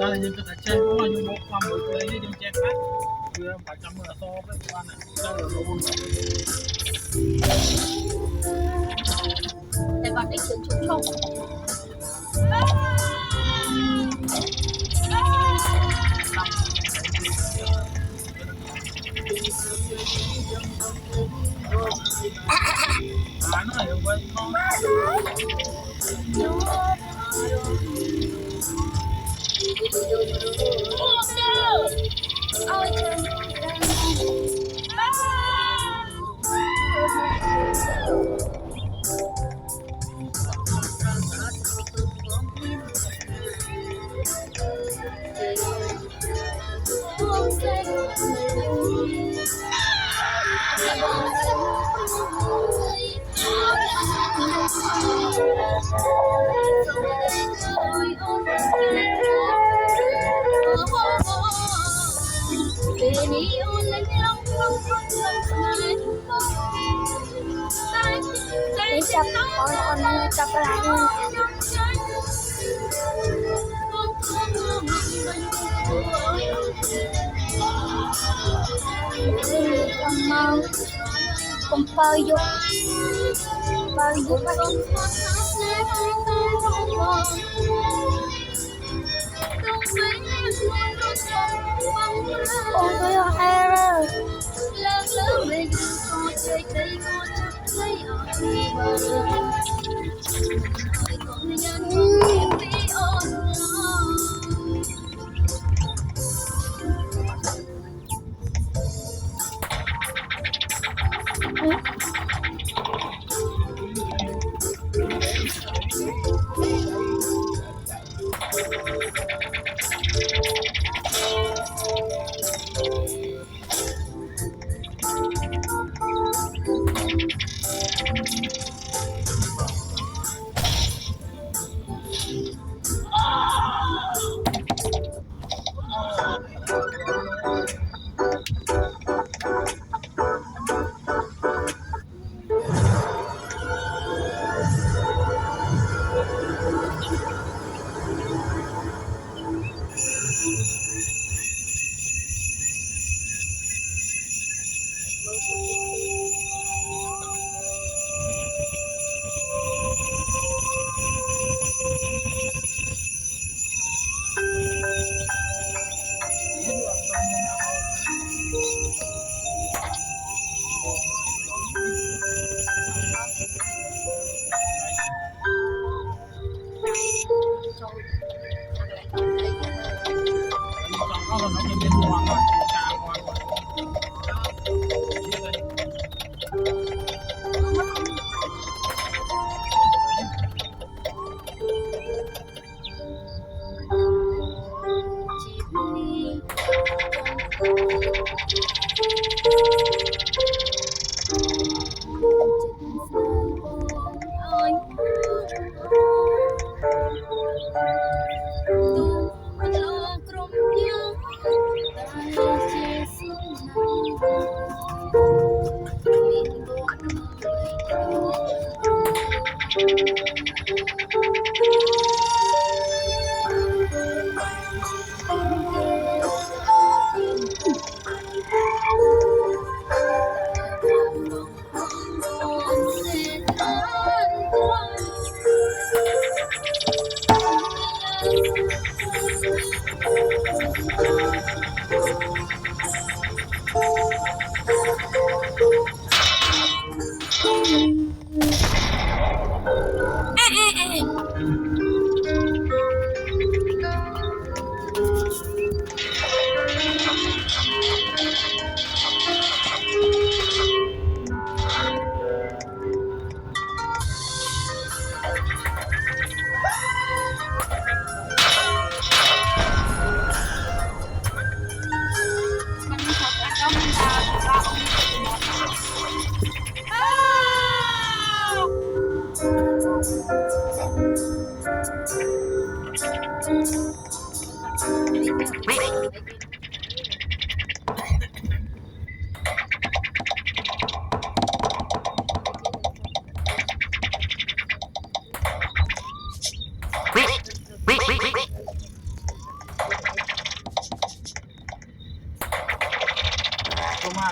đó là những cái chơi cũng là những một phần một lấy những chơi khác vừa phải chăm là to với con này sao là luôn để bạn đánh sướng chúng không nó là quên con Để sắp con sắp lại luôn. Con bao dục con tôi là error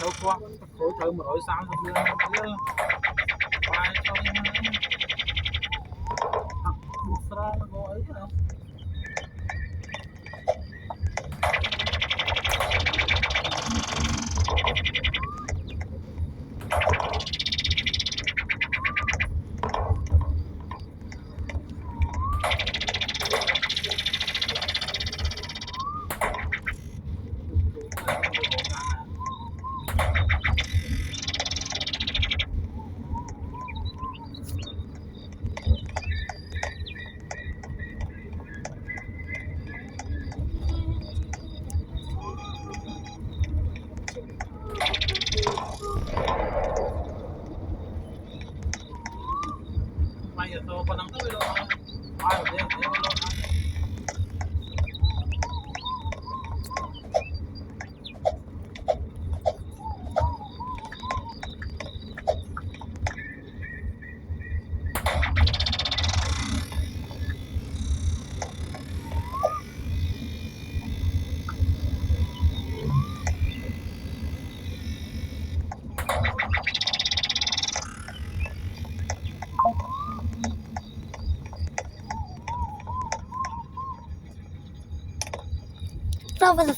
đâu qua khối thử một rồi sao thì đưa bài cho buộc ra nó ấy đâu mày giờ tôi còn nắng tới đâu ai ở đây để lo Đâu bây giờ